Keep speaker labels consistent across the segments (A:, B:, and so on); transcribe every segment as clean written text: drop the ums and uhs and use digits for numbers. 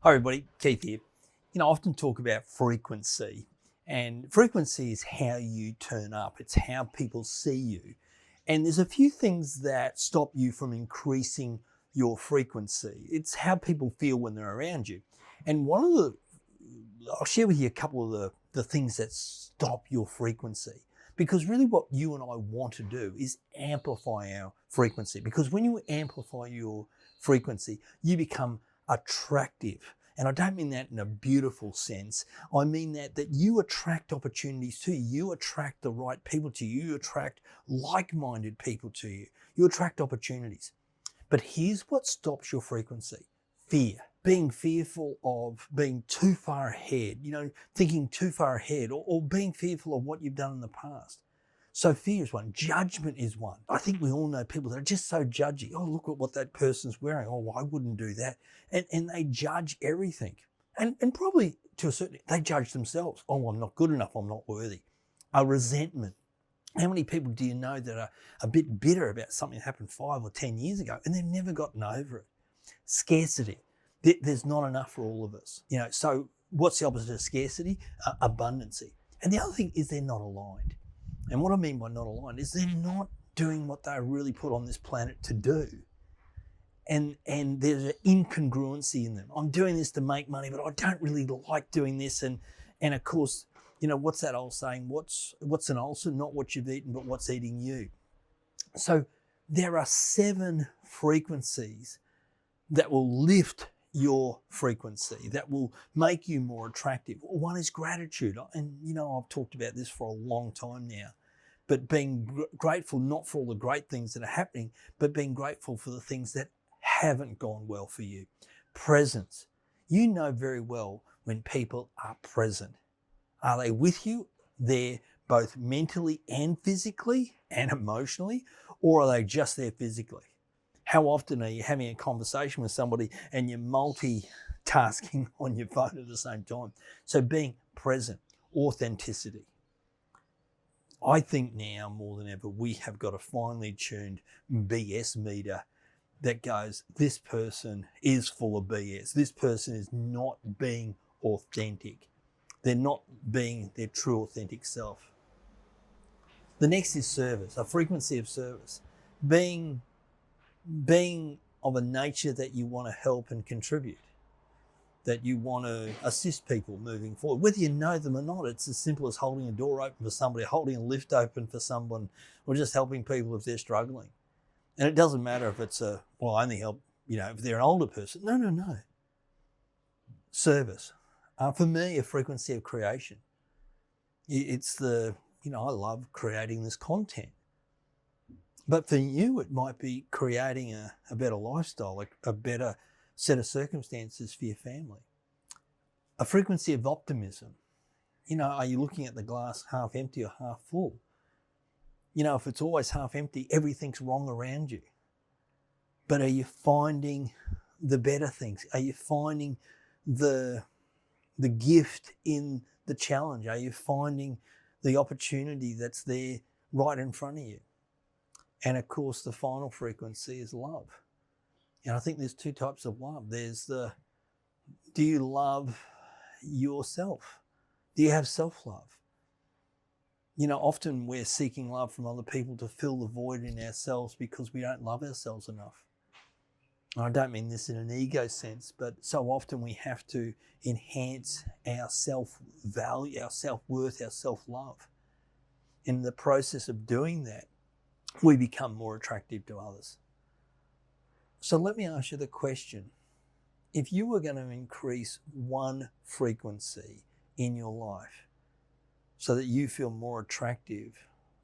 A: Hi everybody, Keith here. I often talk about frequency, and frequency is how you turn up. It's how people see you. And there's a few things that stop you from increasing your frequency. It's how people feel when they're around you. And I'll share with you a couple of the things that stop your frequency. Because really what you and I want to do is amplify our frequency. Because when you amplify your frequency, you become attractive. And I don't mean that in a beautiful sense. I mean that you attract opportunities to you. You attract the right people to you. You attract like-minded people to you. You attract opportunities. But here's what stops your frequency: fear. Being fearful of being too far ahead, thinking too far ahead, or being fearful of what you've done in the past. So fear is one. Judgment is one. I think we all know people that are just so judgy. Oh, look at what that person's wearing. Oh, I wouldn't do that. And they judge everything. And probably to a certain, they judge themselves. Oh, I'm not good enough. I'm not worthy. A resentment. How many people do you know that are a bit bitter about something that happened 5 or 10 years ago and they've never gotten over it? Scarcity. There's not enough for all of us. So what's the opposite of scarcity? Abundancy. And the other thing is they're not aligned. And what I mean by not aligned is they're not doing what they're really put on this planet to do. And there's an incongruency in them. I'm doing this to make money, but I don't really like doing this. And of course, what's that old saying? What's an ulcer? Not what you've eaten, but what's eating you. So there are 7 frequencies that will lift your frequency, that will make you more attractive. One is gratitude. And, I've talked about this for a long time now, but being grateful not for all the great things that are happening, but being grateful for the things that haven't gone well for you. Presence. You know very well when people are present. Are they with you? They're both mentally and physically and emotionally, or are they just there physically? How often are you having a conversation with somebody and you're multitasking on your phone at the same time? So being present, authenticity. I think now more than ever, we have got a finely tuned BS meter that goes, this person is full of BS. This person is not being authentic. They're not being their true authentic self. The next is service, a frequency of service. Being of a nature that you want to help and contribute, that you want to assist people moving forward, whether you know them or not. It's as simple as holding a door open for somebody, holding a lift open for someone, or just helping people if they're struggling. And it doesn't matter if it's I only help, if they're an older person. No. Service. For me, a frequency of creation. It's I love creating this content. But for you, it might be creating a better lifestyle, a better set of circumstances for your family. A frequency of optimism. Are you looking at the glass half empty or half full? If it's always half empty, everything's wrong around you. But are you finding the better things? Are you finding the gift in the challenge? Are you finding the opportunity that's there right in front of you? And of course, the final frequency is love. And I think there's 2 types of love. There's do you love yourself? Do you have self-love? Often we're seeking love from other people to fill the void in ourselves because we don't love ourselves enough. And I don't mean this in an ego sense, but so often we have to enhance our self-value, our self-worth, our self-love. In the process of doing that, we become more attractive to others. So let me ask you the question. If you were going to increase one frequency in your life so that you feel more attractive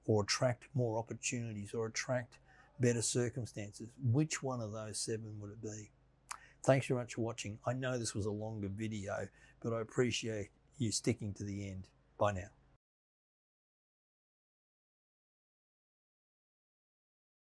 A: or attract more opportunities or attract better circumstances, which one of those 7 would it be? Thanks very much for watching. I know this was a longer video, but I appreciate you sticking to the end. Bye now.